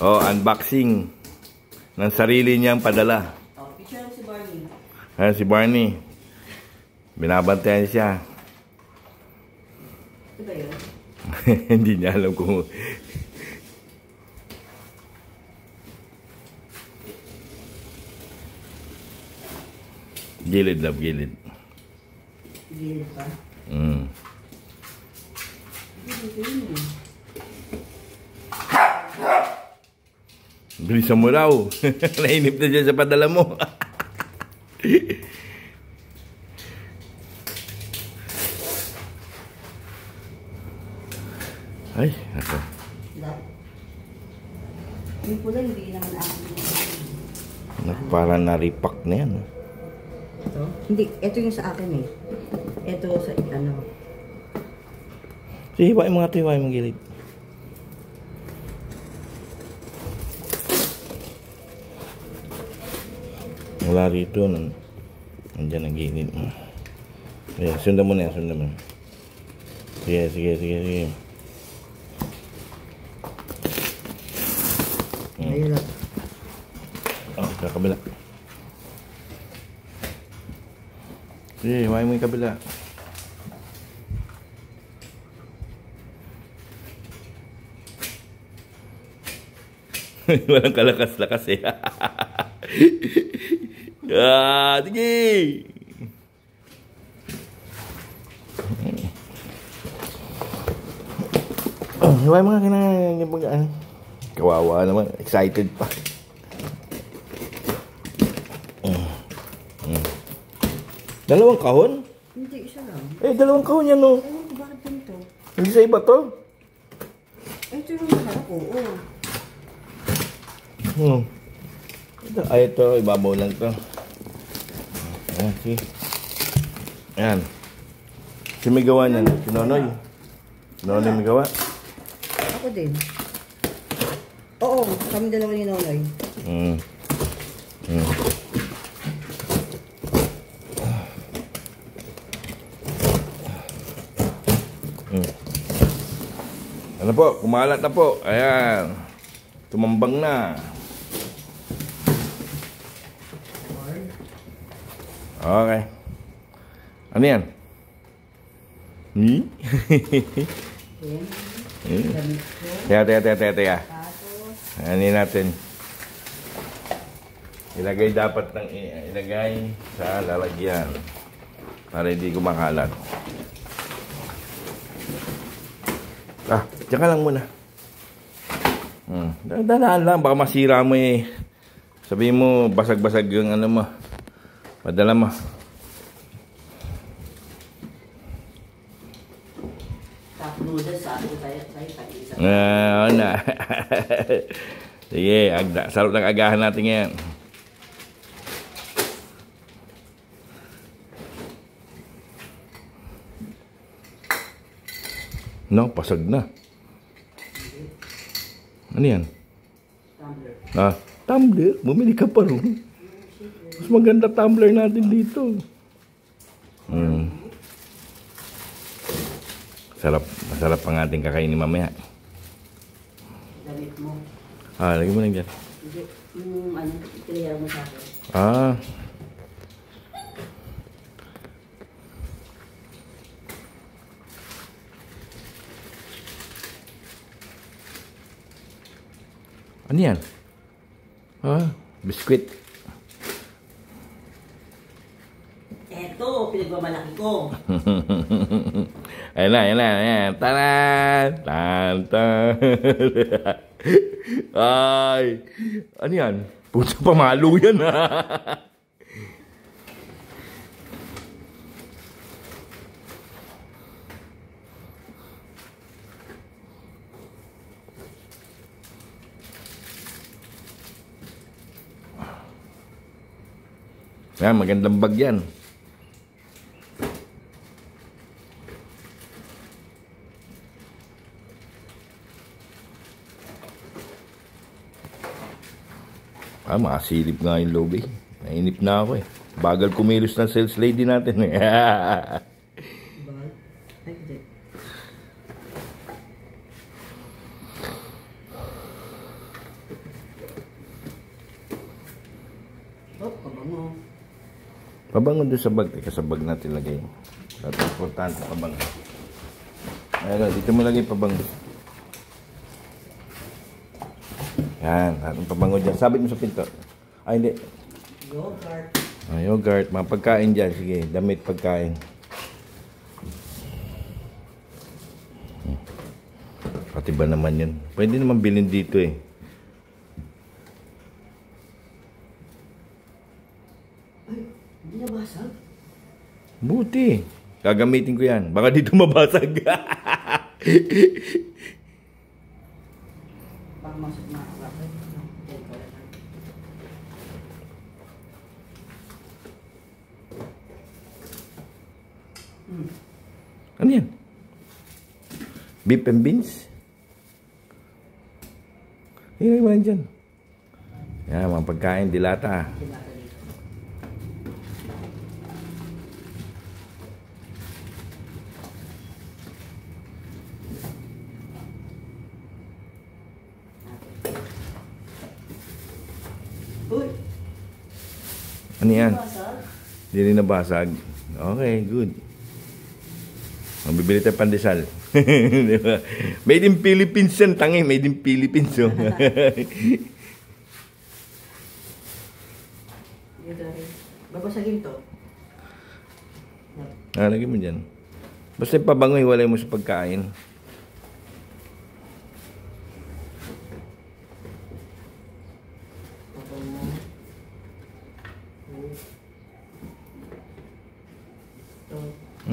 Oh, unboxing ng sarili niyang padala. Oh, picture si Barney. Ayan si Barney. Binabantayan siya. Ito ba yun? Hindi niya alam kung... Gilid, love, gilid. Gilid pa? Bilisan mo raw. Nainip na dyan sa padala mo. Ay, ako. Yung pula, hindi naman akin. Parang naripak na yan. Ito? Hindi, ito yung sa akin eh. Ito sa ano. Sige, hiwain mo nga ito, hiwain mo gilid. Wala rito. Nandiyan ang gilid. Ayan, sundan mo na yan, sundan mo. Sige, sige, sige, sige. Ayun lang. Oh, sa kabila. Sige, hiwain mo yung kabila. Walang kalakas-lakas eh. Ah, sige. Oh, hiwain mo nga kinang kawawa naman, excited pa. Dalawang kahon? Hindi, isa lang. Eh, dalawang kahon yan, no? Ewan ko, bakit ganito? Hindi sa iba to? Ito yung masarap, oo. Ay, ito, ibabaw lang to. Ayan, sige. Ayan. Si may gawa niyan, si Nonoy. Nonoy may gawa. Ako din. Oo, kami dalawa ni Nonoy. Ano po, kumalat na po. Ayan. Tumambang na. Okay. Ano yan? Teka. Ano natin? Ilagay dapat ng ilagay sa lalagyan para hindi kumakalat. Ah, diyan ka lang muna. Dahan lang, baka masira mo eh. Sabihin mo, basag-basag yung ano mo. Padala mo. Top noodles, sabi ko tayo pag-isa. Oo na. Sige, sarap ng agahan natin ngayon. No, pasag na. Ano yan? Tumbler. Ah, tumbler? Bumili ka pa rin. Mas maganda tumbler natin dito. Masarap ang ating kakainin mamaya. Damit mo. Ah, lagyan mo lang dyan. Hindi, yung ano, itilera mo sa akin. Ah. Ano yan? Ah, biskwit. Eto, pinagmamalaki ko. Ayan na. Taran! Tan! Ay! Ano yan? Puto pamalo yan, ha? Yan, magandang bag yan. Ah, makasilip nga yung loob eh. Nainip na ako eh. Bagal kumilos ng sales lady natin eh. Ay, hindi. Bango. Pabango doon sa bag. Teka, sa bag natin lagay. Ito, importante, pabango. Ayan, dito mo lagay pabango. Yan, atong pabango dyan. Sabit mo sa pinto. Ay, hindi. Yogurt. Yogurt, mga pagkain dyan. Sige, damit, pagkain. Pati ba naman yun? Pwede naman bilhin dito eh. Ay, hindi na basag. Buti. Gagamitin ko yan. Baka dito mabasag. Baka masok na ako. Ano yan? Beef and beans? Hindi naman dyan. Yan, mga pagkain, dilata. Uy! Ano yan? Basag? Hindi rin nabasag. Okay, good. Mabibili tayo pandesal. Diba? Made in Philippines yan, tangi. Made in Philippines. Oh. Babasagin to. Lagyan mo dyan. Basta yung pabango, hiwalay mo sa pagkain.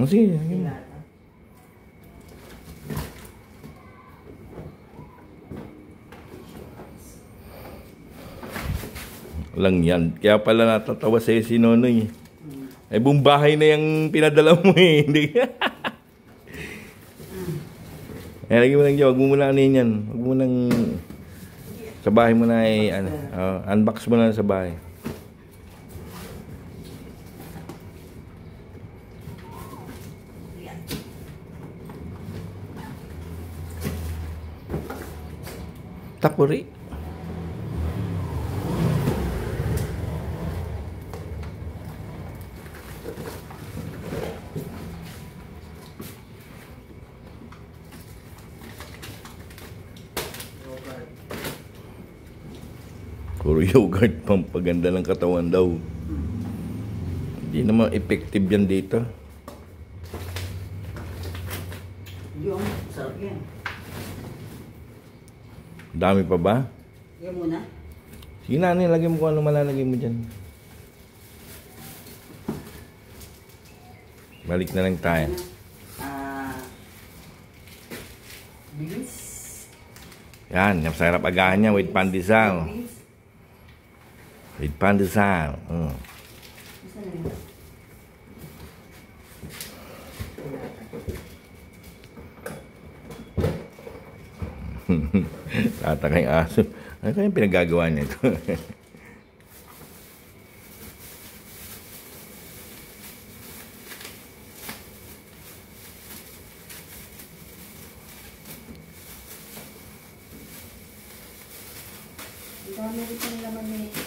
Sige, lagyan mo. Lang yan. Kaya pala natatawa sa'yo si Nonoy. Ay, buong bahay na yung pinadala mo eh. Hindi. Eh, lagi mo lang dyan. Huwag mo muna ano yan. Huwag mo nang sa bahay mo na eh. Unbox mo na sa bahay. Tapuri. Puro yogurt, pampaganda ng katawan daw. Hindi naman effective yan dito. Yung, sarap yan. Dami pa ba? Yan muna. Sige na, lagay mo kung ano malalagay mo dyan. Balik na lang tayo. Beans. Yan, yung sarap agahan niya with pandesal. With pandesal. Tatakay aso. Ano kayang pinagagawa niya ito? Dami rin pang laman nito.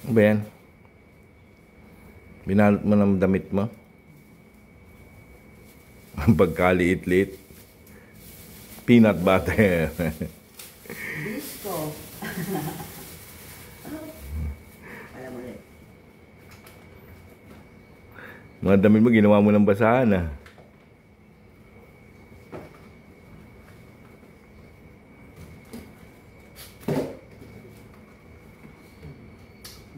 Ano ba yan? Binalot mo ng damit mo? Ang pagkaliit-liit. Peanut butter. Disco. Alam mo rin. Mga damit mo, ginawa mo ng basahan ah.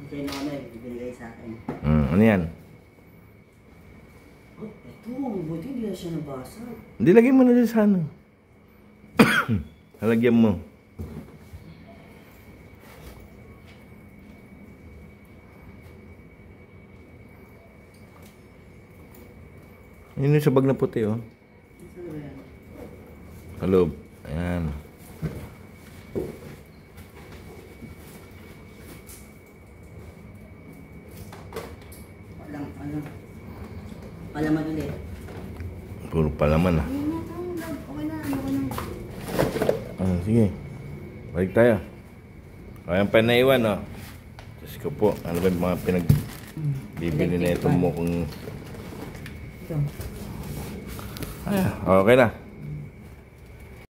Kaya naman ay binigay sa akin. Ano yan? Oh, ito. Buti hindi na siya nabasa. Hindi, lagay mo na dyan sa ano. Halagyan mo. Yun yung sa bag na puti, oh. Ano ba yan? Kaloob. Ayan. Palaman ulit. Puro palaman, ah. Okay na, ano na. Sige. Balik tayo. Ayan pa naiwan, oh. Diyos ko po. Ano ba yung mga bibili na ito mo kung... Ito. Okay na.